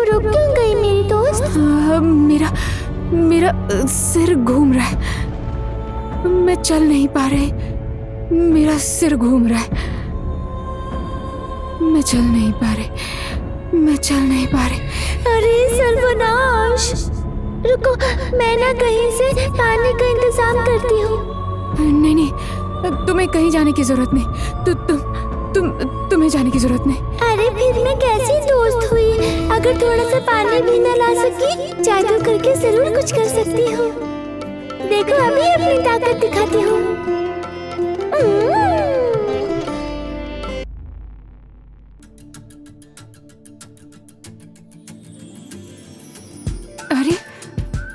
रुक क्यों गई मेरी दोस्त? मेरा सिर घूम रहा है। मैं चल नहीं पा रही। मेरा सिर घूम रहा है। मैं चल नहीं पा रही। अरे सर्वनाश! रुको, मैं ना कहीं से पानी का इंतजाम करती हूँ। नहीं, तुम्हें कहीं जाने की जरूरत नहीं। तुम्हें जाने की जरूरत नहीं। अरे फिर मैं कैसी दोस्त हुई? अगर थोड़ा सा पानी भी न ला सकी, जादू करके जरूर कुछ कर सकती हूँ। देखो, अभी अपनी ताकत दिखाती हूँ।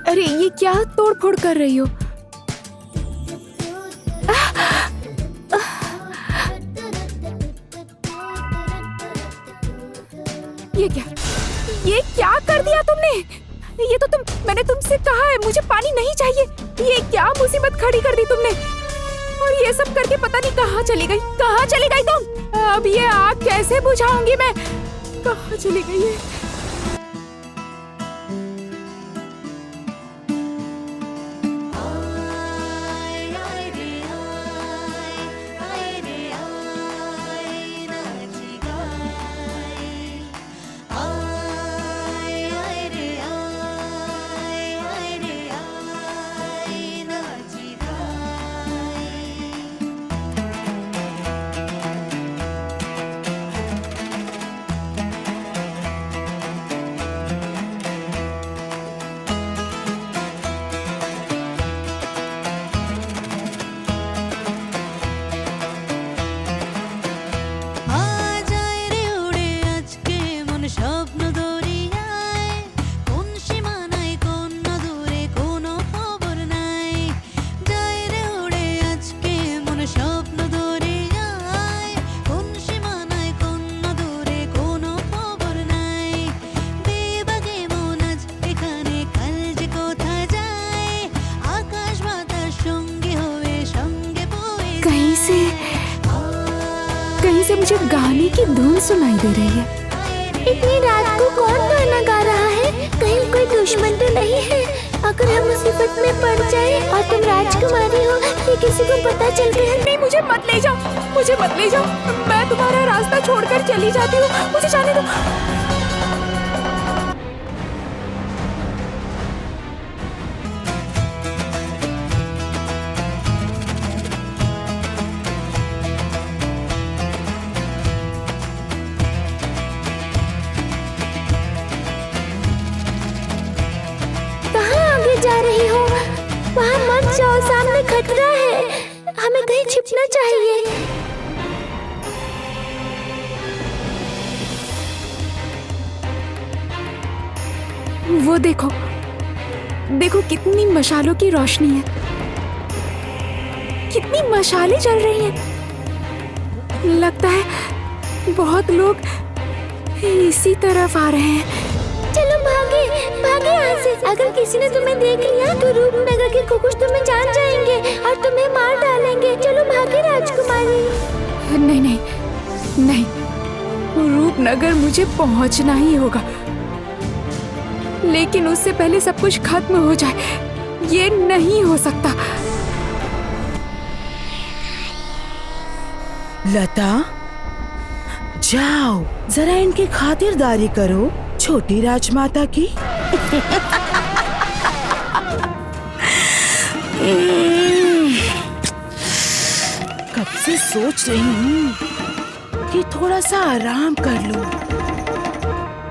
अरे ये क्या तोड़ फोड़ कर रही हो? ये क्या कर दिया तुमने? ये तो मैंने तुमसे कहा है मुझे पानी नहीं चाहिए। ये क्या मुसीबत खड़ी कर दी तुमने? और ये सब करके पता नहीं कहाँ चली गई तुम? अब ये आग कैसे बुझाऊंगी मैं? कहाँ चली गई है? कहीं से मुझे गाने की धुन सुनाई दे रही है। इतनी रात को कौन गाना गा रहा है? कहीं कोई दुश्मन तो नहीं है? अगर हम मुसीबत में पड़ जाए और तुम राजकुमारी हो, ये किसी को पता चल गया? नहीं, मुझे मत ले जाओ। मैं तुम्हारा रास्ता छोड़कर चली जाती हूँ। मुझे जाने दो। जा रही हो? वहाँ मत जाओ, सामने खतरा है। हमें कहीं छिपना चाहिए। वो देखो कितनी मशालों की रोशनी है। कितनी मशालें जल रही हैं। लगता है बहुत लोग इसी तरफ आ रहे हैं। चलो भागे यहाँ से। अगर किसी ने तुम्हें देख लिया तो रूपनगर के कुकुश तुम्हें जान जाएंगे और तुम्हें मार डालेंगे। चलो भागे राजकुमारी। नहीं, रूपनगर मुझे पहुंचना ही होगा, लेकिन उससे पहले सब कुछ खत्म हो जाए। ये नहीं हो सकता। लता, जाओ जरा इनकी खातिरदारी करो, छोटी राजमाता की। कब से सोच रही हूँ कि थोड़ा सा आराम कर लूं,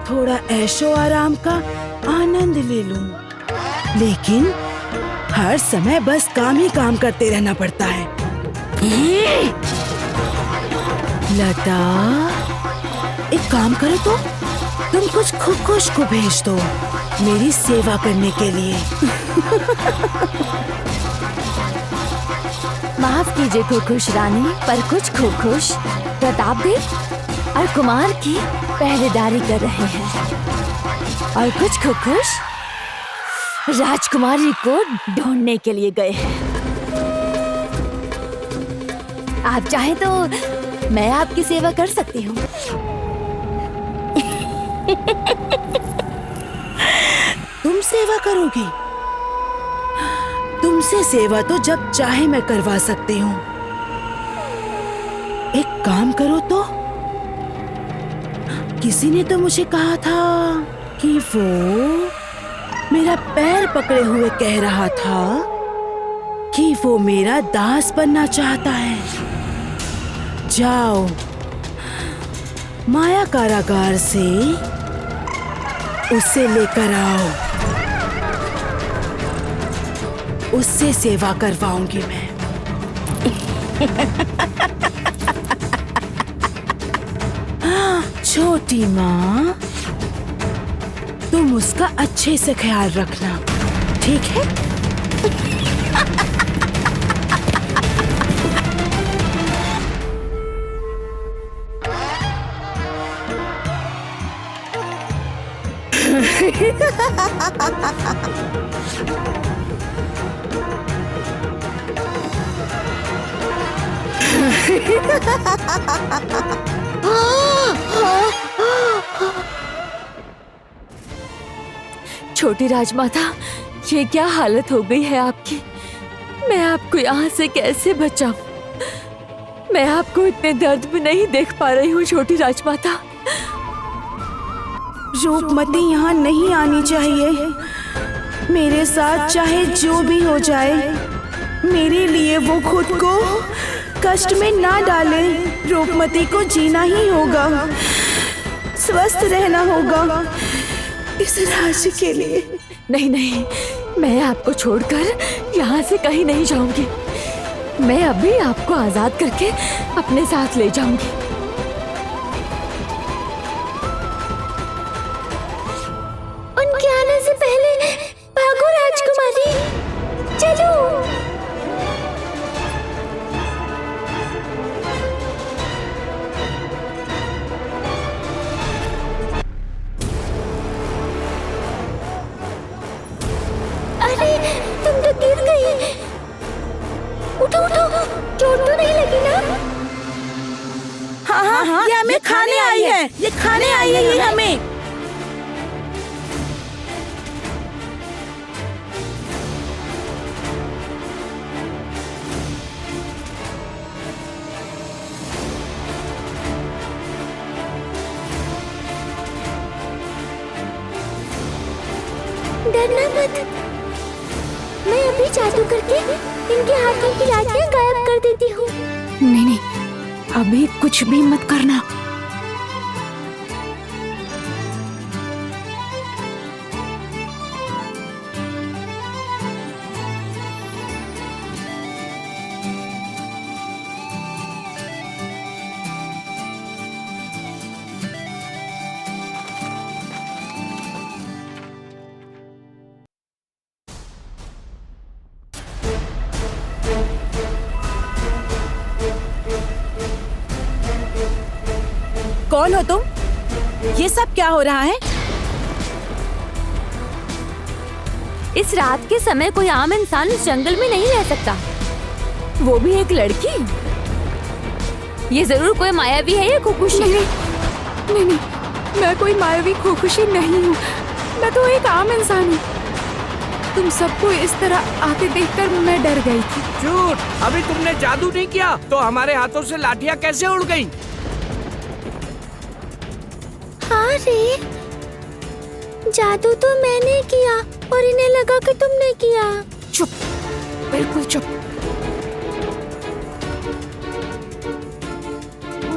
थोड़ा ऐशो आराम का आनंद ले लूं, लेकिन हर समय बस काम ही काम करते रहना पड़ता है। लता, एक काम करो तो तुम कुछ खुश को भेज दो मेरी सेवा करने के लिए। माफ कीजिए खुश रानी, पर कुछ खुश प्रताप देव और कुमार की पहरेदारी कर रहे हैं और कुछ खुश राजकुमारी को ढूंढने के लिए गए हैं। आप चाहे तो मैं आपकी सेवा कर सकती हूँ। सेवा करोगी? तुमसे सेवा तो जब चाहे मैं करवा सकती हूँ। एक काम करो तो, किसी ने तो मुझे कहा था कि वो मेरा पैर पकड़े हुए कह रहा था कि वो मेरा दास बनना चाहता है। जाओ माया कारागार से उसे लेकर आओ, उससे सेवा करवाऊंगी मैं। छोटी माँ, तुम उसका अच्छे से ख्याल रखना, ठीक है? छोटी राजमाता, ये क्या हालत हो गई है आपकी? मैं आपको यहाँ से कैसे बचाऊं? मैं आपको इतने दर्द में नहीं देख पा रही हूँ छोटी राजमाता। रूपमती यहाँ नहीं आनी चाहिए। मेरे साथ चाहे जो भी हो जाए, मेरे लिए वो खुद को कष्ट में ना डाले। रूपमती को जीना ही होगा, स्वस्थ रहना होगा इस राज्य के लिए। नहीं नहीं, मैं आपको छोड़कर यहाँ से कहीं नहीं जाऊंगी। मैं अभी आपको आजाद करके अपने साथ ले जाऊंगी। उनके आने से पहले भागो राजकुमारी, चलो। अरे तुम तो गिर गई। उठो उठो, चोट तो नहीं लगी ना? हाँ, ये हमें खाने आई है, ये खाने आई है ये हमें। डरना मत, मैं अभी जादू करके इनके हाथों की लाठियां गायब कर देती हूँ। नहीं नहीं, अभी कुछ भी मत करना। कौन हो तुम? ये सब क्या हो रहा है? इस रात के समय कोई आम इंसान इस जंगल में नहीं रह सकता, वो भी एक लड़की। ये जरूर कोई मायावी है या खुकुशी। नहीं नहीं, मैं कोई मायावी खुकुशी नहीं हूँ। मैं तो एक आम इंसान हूँ। तुम सबको इस तरह आते देखकर मैं डर गई थी। झूठ! अभी तुमने जादू नहीं किया तो हमारे हाथों से लाठियाँ कैसे उड़ गई? हाँ रे, जादू तो मैंने किया और इन्हें लगा कि तुमने किया। चुप, बिल्कुल चुप।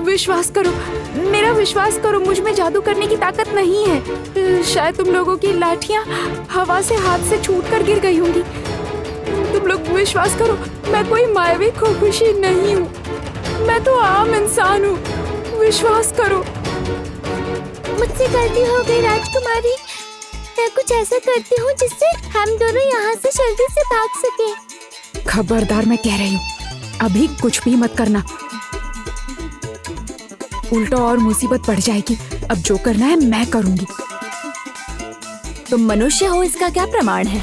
विश्वास करो, मेरा विश्वास करो, मुझ में जादू करने की ताकत नहीं है। शायद तुम लोगों की लाठियां हवा से हाथ से छूटकर गिर गई होंगी। तुम लोग विश्वास करो, मैं कोई मायावी खुकुशी नहीं हूँ। मैं तो आम इंसान हूँ। विश्वास करो। मुझसे गलती हो गई राजकुमारी। मैं कुछ ऐसा करती हूँ जिससे हम दोनों यहाँ से जल्दी से भाग सके। खबरदार, मैं कह रही हूँ, अभी कुछ भी मत करना, उल्टा और मुसीबत बढ़ जाएगी। अब जो करना है मैं करूँगी। तुम मनुष्य हो इसका क्या प्रमाण है?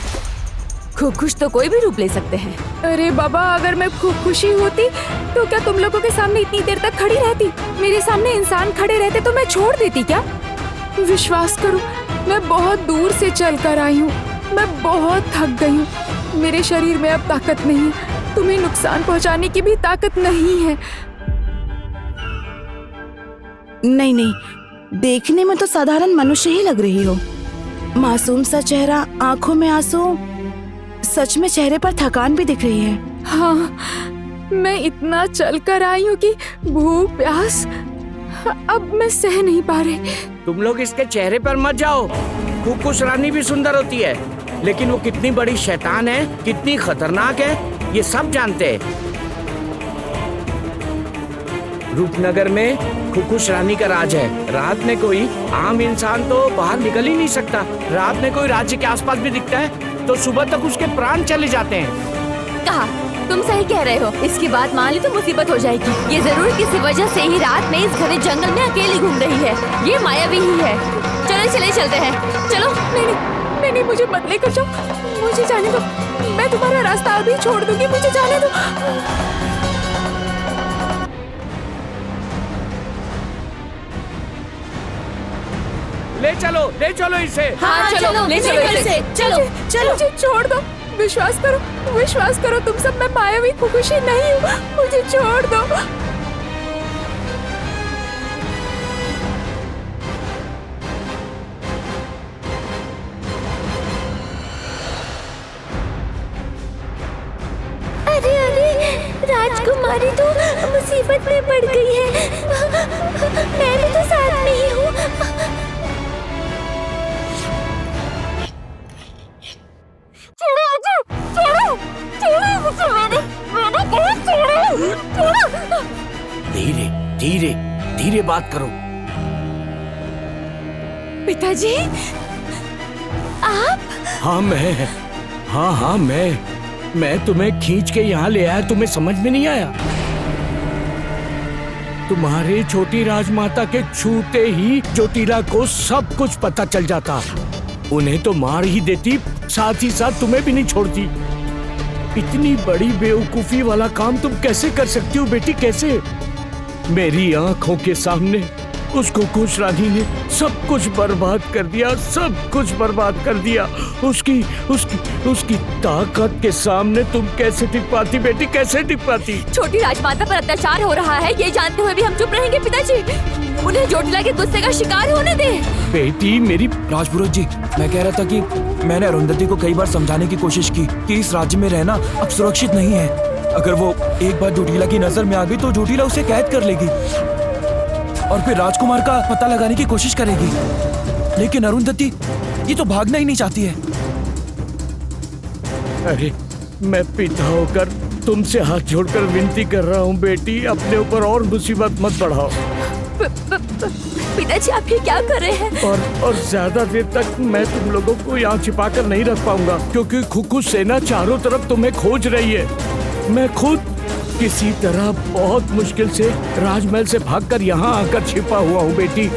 खुश तो कोई भी रूप ले सकते हैं। अरे बाबा, अगर मैं खुशी होती तो क्या तुम लोगों के सामने इतनी देर तक खड़ी रहती? मेरे सामने इंसान खड़े रहते तो मैं छोड़ देती क्या? विश्वास करो, मैं बहुत दूर से चल कर आई हूँ। मैं बहुत थक गई हूँ। मेरे शरीर में अब ताकत नहीं है। तुम्हें नुकसान पहुँचाने की भी ताकत नहीं है। नहीं नहीं, देखने में तो साधारण मनुष्य ही लग रही हो। मासूम सा चेहरा, आंखों में आंसू, सच में चेहरे पर थकान भी दिख रही है। हाँ, मैं इतना चल कर आई हूँ कि भूख प्यास अब मैं सह नहीं पा रही। तुम लोग इसके चेहरे पर मत जाओ। खुकुश रानी भी सुंदर होती है, लेकिन वो कितनी बड़ी शैतान है, कितनी खतरनाक है, ये सब जानते हैं। रूपनगर में खुकुश रानी का राज है। रात में कोई आम इंसान तो बाहर निकल ही नहीं सकता। रात में कोई राज्य के आसपास भी दिखता है तो सुबह तक उसके प्राण चले जाते हैं। कहा, तुम सही कह रहे हो। इसकी बात मान ली तो मुसीबत हो जाएगी। ये जरूर किसी वजह से ही रात में इस घने जंगल में अकेली घूम रही है। ये मायावी ही है। चलो चले चलते हैं, चलो। नहीं, मुझे मत लेकर जाओ, मुझे जाने दो। मैं तुम्हारा रास्ता अभी छोड़ दूंगी, मुझे जाने दो। ले चलो इसे। हाँ चलो, ले चलो इसे। चलो चलो। मुझे छोड़ दो, विश्वास करो तुम सब, मैं मायावी खुकुशी नहीं हूँ। मुझे छोड़ दो। अरे राजकुमारी तो मुसीबत में पड़ गई है। मैं भी तो साथ में ही हूँ। धीरे धीरे धीरे बात करो। पिताजी, आप? हाँ, मैं तुम्हें खींच के यहाँ ले आया, तुम्हें समझ में नहीं आया? तुम्हारे छोटी राजमाता के छूते ही ज्योतिला को सब कुछ पता चल जाता। उन्हें तो मार ही देती, साथ ही साथ तुम्हें भी नहीं छोड़ती। इतनी बड़ी बेवकूफी वाला काम तुम कैसे कर सकती हो बेटी, कैसे? मेरी आंखों के सामने उस खुकुश रानी ने सब कुछ बर्बाद कर दिया, सब कुछ बर्बाद कर दिया। उसकी ताकत के सामने तुम कैसे टिक पाती बेटी, कैसे टिक पाती? छोटी राजमाता पर अत्याचार हो रहा है, ये जानते हुए भी हम चुप रहेंगे पिताजी? उन्हें ज्योतिला के गुस्से का शिकार होने दे। बेटी मेरी। राजपुरोहित जी, मैं कह रहा था कि मैंने अरुंधति को कई बार समझाने की कोशिश की कि इस राज्य में रहना अब सुरक्षित नहीं है। अगर वो एक बार ज्योतिला की नजर में आ गई तो ज्योतिला उसे कैद कर लेगी और फिर राजकुमार का पता लगाने की कोशिश करेगी। लेकिन अरुंधति ये तो भागना ही नहीं चाहती है। अरे मैं पिता होकर तुमसे हाथ जोड़कर विनती कर रहा हूँ बेटी, अपने ऊपर और मुसीबत मत बढ़ाओ। पिताजी आप ये क्या कर रहे हैं? और ज्यादा देर तक मैं तुम लोगों को यहाँ छिपा कर नहीं रख पाऊंगा, क्योंकि खुकुश सेना चारों तरफ तुम्हें खोज रही है। मैं खुद किसी तरह बहुत मुश्किल से राजमहल से भागकर यहाँ आकर छिपा हुआ हूँ बेटी।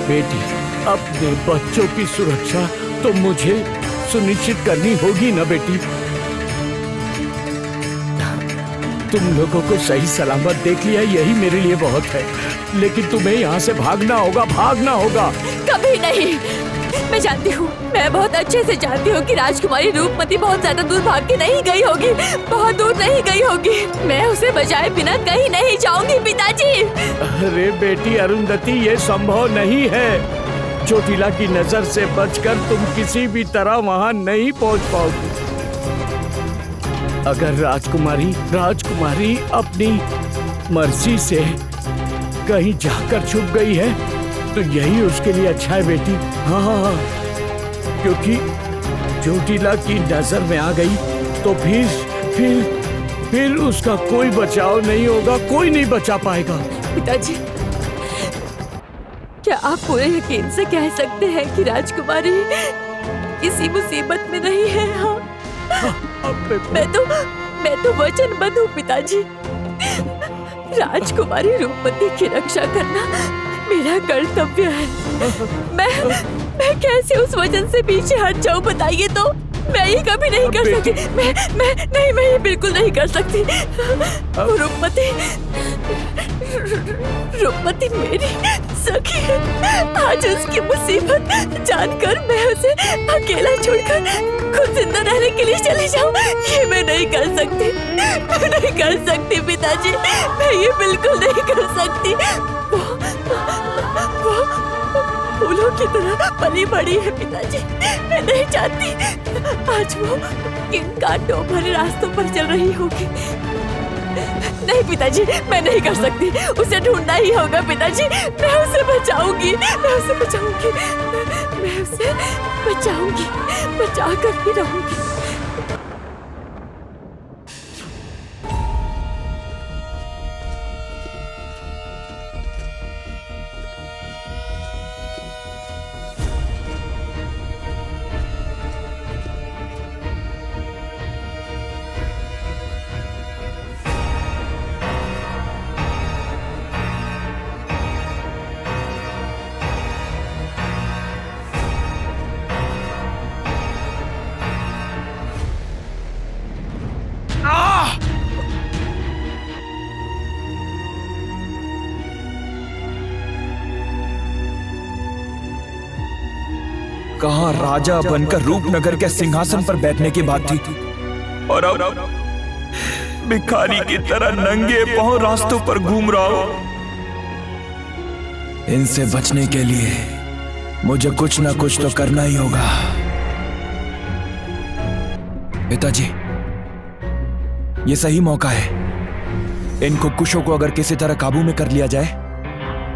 बेटी, अपने बच्चों की सुरक्षा तो मुझे सुनिश्चित करनी होगी ना बेटी। तुम लोगों को सही सलामत देख लिया, यही मेरे लिए बहुत है। लेकिन तुम्हें यहाँ से भागना होगा, भागना होगा। कभी नहीं। मैं जानती हूँ, मैं बहुत अच्छे से जानती हूँ कि राजकुमारी रूपमती बहुत ज्यादा दूर भाग के नहीं गई होगी, बहुत दूर नहीं गई होगी। मैं उसे बचाए बिना कहीं नहीं जाऊंगी पिताजी। अरे बेटी अरुंधति, ये संभव नहीं है। ज्योतिला की नजर से बचकर तुम किसी भी तरह वहाँ नहीं पहुँच पाओगी। अगर राजकुमारी अपनी मर्जी से कहीं जाकर छुप गई है तो यही उसके लिए अच्छा है बेटी। हाँ, क्योंकि ज्योतिला की नजर में आ गई तो फिर उसका कोई बचाव नहीं होगा, कोई नहीं बचा पाएगा। पिताजी, क्या आप पूरे यकीन से कह सकते हैं कि राजकुमारी किसी मुसीबत में नहीं है? हाँ, मैं तो वचनबद्ध हूँ पिताजी। राजकुमारी रूपमती की रक्षा करना मेरा कर्तव्य है। मैं कैसे उस वचन से पीछे हट जाऊँ बताइए तो? मैं ये कभी नहीं कर सकती। मैं ये बिल्कुल नहीं कर सकती। रूपमती मेरी सखी, आज उसकी मुसीबत जानकर मैं उसे अकेला छोड़कर खुद जिंदा रहने के लिए चली जाऊं, ये मैं नहीं कर सकती, मैं नहीं कर सकती पिताजी, मैं ये बिल्कुल नहीं कर सकती। वो फूलों की तरह पली बड़ी है पिताजी, मैं नहीं चाहती आज वो किन कांटों भरे रास्तों पर चल रही होगी। नहीं पिताजी, मैं नहीं कर सकती, उसे ढूंढना ही होगा पिताजी, मैं उसे बचाऊंगी, मैं उसे बचाऊंगी, मैं उसे बचाऊंगी, बचा कर ही रहूंगी। कहाँ राजा बनकर रूपनगर के सिंहासन पर बैठने की बात थी, और अब भिखारी की तरह नंगे पांव रास्तों पर घूम रहा हूं। इनसे बचने के लिए मुझे कुछ ना कुछ तो करना ही होगा। पिताजी, ये सही मौका है। इन कुकुशों को अगर किसी तरह काबू में कर लिया जाए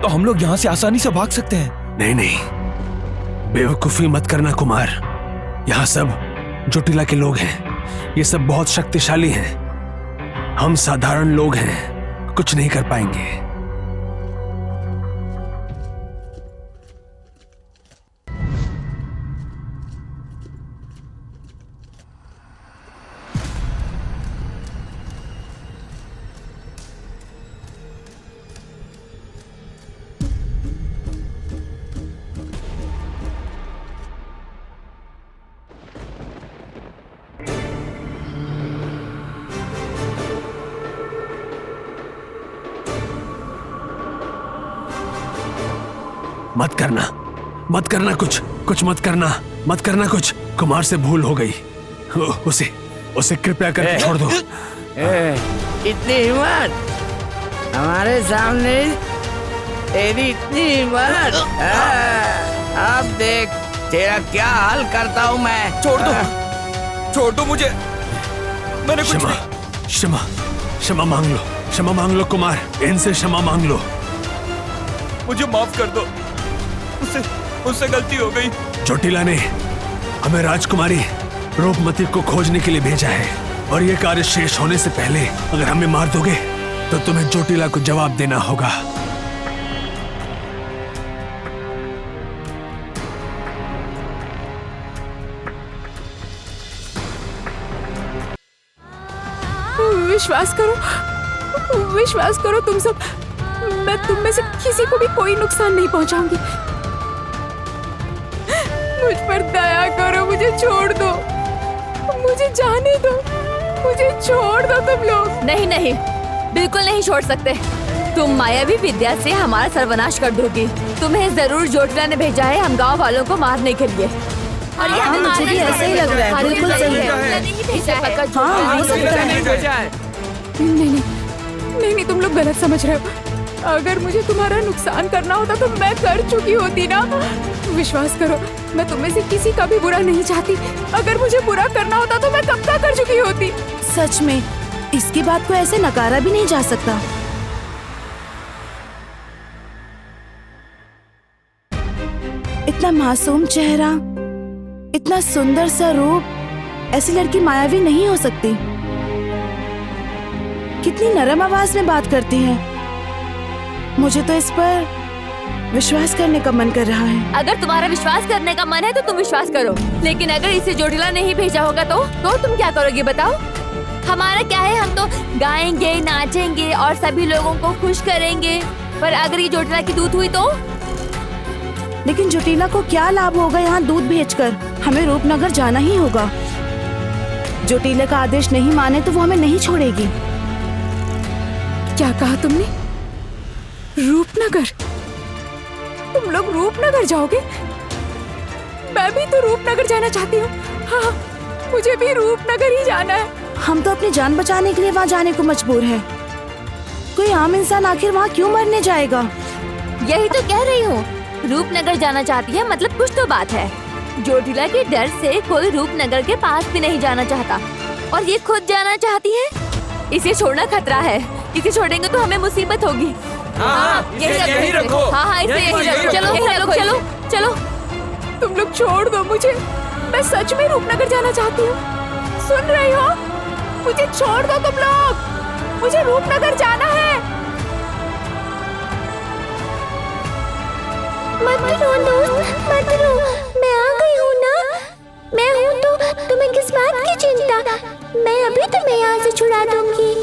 तो हम लोग यहां से आसानी से भाग सकते हैं। नहीं नहीं, बेवकूफी मत करना कुमार, यहाँ सब जोटिला के लोग हैं, ये सब बहुत शक्तिशाली हैं, हम साधारण लोग हैं, कुछ नहीं कर पाएंगे। मत करना कुछ मत करना कुछ। कुमार से भूल हो गई, उसे कृपया करके छोड़ दो। इतनी हिम्मत हमारे सामने, तेरी इतनी हिम्मत, अब देख तेरा क्या हाल करता हूँ मैं। छोड़ दो मुझे, मैंने कुछ क्षमा मांग लो कुमार, इनसे क्षमा मांग लो। मुझे माफ कर दो, उससे गलती हो गई। जोटिला ने हमें राजकुमारी रूपमती को खोजने के लिए भेजा है, और ये कार्य शेष होने से पहले अगर हमें मार दोगे तो तुम्हें जोटिला को जवाब देना होगा। विश्वास करो तुम सब, मैं तुम में से किसी को भी कोई नुकसान नहीं पहुंचाऊंगी। मुझ पर दया करो, मुझे छोड़ दो, मुझे जाने दो, मुझे छोड़ दो तुम लोग। नहीं नहीं, बिल्कुल नहीं छोड़ सकते। तुम मायावी विद्या से हमारा सर्वनाश कर दोगी। तुम्हें जरूर जोटिला ने भेजा है हम गांव वालों को मारने के लिए। और ये हमें मुझे भी ऐसा ही लग रहा है, बिल्कुल सही है। नहीं, तुम लोग गलत समझ रहे हो। अगर मुझे तुम्हारा नुकसान करना होता तो मैं कर चुकी होती ना। विश्वास करो, मैं तुम्हें से किसी का भी बुरा नहीं चाहती। अगर मुझे बुरा करना होता तो मैं कब का कर चुकी होती। सच में इसकी बात को ऐसे नकारा भी नहीं जा सकता। इतना मासूम चेहरा, इतना सुंदर सा रूप, ऐसी लड़की मायावी नहीं हो सकती। कितनी नरम आवाज में बात करती है। मुझे तो इस पर विश्वास करने का मन कर रहा है। अगर तुम्हारा विश्वास करने का मन है तो तुम विश्वास करो, लेकिन अगर इसे जोटिला नहीं भेजा होगा तो तुम क्या करोगे बताओ? हमारा क्या है, हम तो गाएंगे, नाचेंगे और सभी लोगों को खुश करेंगे। पर अगर ये जोटिला की दूत हुई तो? लेकिन जोटिला को क्या लाभ होगा यहाँ दूध भेजकर? हमें रूपनगर जाना ही होगा। जोटिला का आदेश नहीं माने तो वो हमें नहीं छोड़ेगी। क्या कहा तुमने? रूपनगर? तुम लोग रूपनगर जाओगे? मैं भी तो रूपनगर जाना चाहती हूँ। हाँ, मुझे भी रूपनगर ही जाना है। हम तो अपनी जान बचाने के लिए वहाँ जाने को मजबूर है। कोई आम इंसान आखिर वहाँ क्यों मरने जाएगा? यही तो कह रही हूँ, रूपनगर जाना चाहती है मतलब कुछ तो बात है। जोटिला के डर से कोई रूपनगर के पास भी नहीं जाना चाहता और ये खुद जाना चाहती है। इसे छोड़ना खतरा है, इसे छोड़ेंगे तो हमें मुसीबत होगी। यही रखो। हाँ, इसे यही रखो। चलो चलो चलो। तुम लोग छोड़ दो मुझे, मैं सच में रूपनगर जाना चाहती हूँ। सुन रही हो? मुझे छोड़ दो तुम लोग, मुझे रूपनगर जाना है। मत रो दोस्त, मत रो, मैं आ गई हूँ ना। मैं हूँ तो तुम्हें किस बात की चिंता? मैं अभी तुम्हें यहाँ से छुड़ा दूंगी।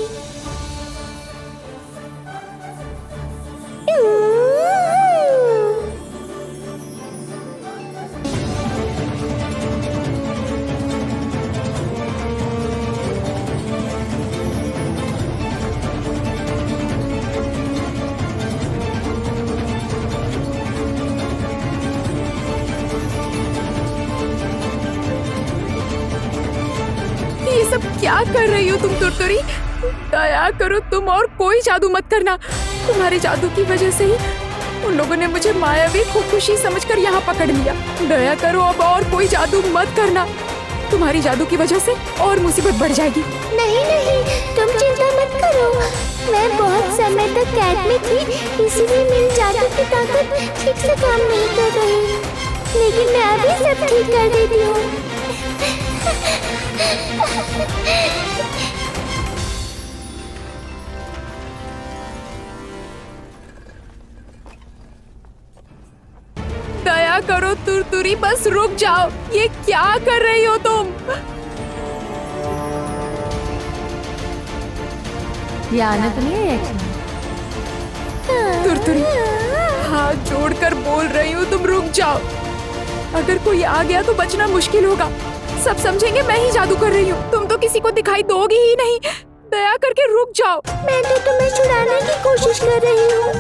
ये सब क्या कर रही हो तुम तुरतुरी? दया करो तुम, और कोई जादू मत करना। तुम्हारे जादू की वजह से ही उन लोगों ने मुझे मायावी खुशी समझकर यहाँ पकड़ लिया। दया करो अब और कोई जादू मत करना, तुम्हारी जादू की वजह से और मुसीबत बढ़ जाएगी। नहीं नहीं, तुम चिंता मत करो। मैं बहुत समय तक कैद में थी, इसीलिए मेरी जादू की ताकत ठीक से काम नहीं कर रही, लेकिन मैं अभी सब ठीक कर देती हूँ। दया करो तुरतुरी, बस रुक जाओ। ये क्या कर रही हो तुम? ये आने तो नहीं है एक्शन। तुरतुरी, हाथ जोड़कर बोल रही हूँ, तुम रुक जाओ। अगर कोई आ गया तो बचना मुश्किल होगा। सब समझेंगे मैं ही जादू कर रही हूँ, तुम तो किसी को दिखाई दोगी ही नहीं। दया करके रुक जाओ। मैं तो तुम्हें छुड़ाने की कोशिश कर रही हूँ,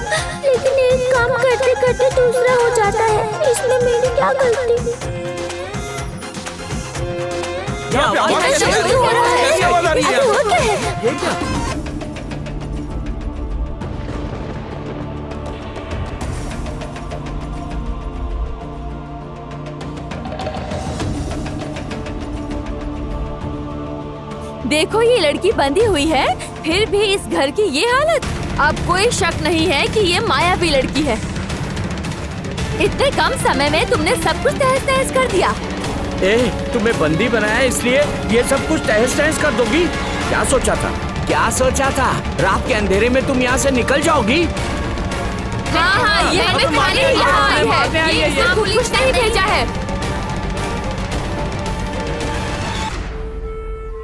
लेकिन एक काम करते करते दूसरा हो जाता है। इसमें मेरी क्या गलती? है? वो क्या है? देखो ये लड़की बंधी हुई है, फिर भी इस घर की ये हालत। अब कोई शक नहीं है कि ये मायावी लड़की है। इतने कम समय में तुमने सब कुछ तहस नहस कर दिया। तुम्हें बंदी बनाया इसलिए ये सब कुछ तहस नहस कर दोगी? क्या सोचा था? क्या सोचा था? रात के अंधेरे में तुम यहाँ से निकल जाओगी? हाँ, ये हमें खाली यहाँ आई है। ये इंसान कुछ नहीं भेजा है।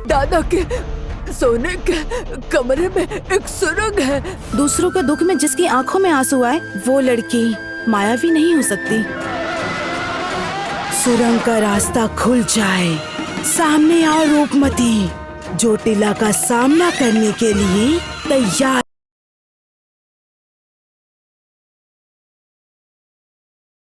दादा के सोने के कमरे में एक सुरंग है। दूसरों के दुख में जिसकी आंखों में आंसू आए, वो लड़की मायावी नहीं हो सकती। सुरंग का रास्ता खुल जाए, सामने आओ रूपमती। जोटिला का सामना करने के लिए तैयार।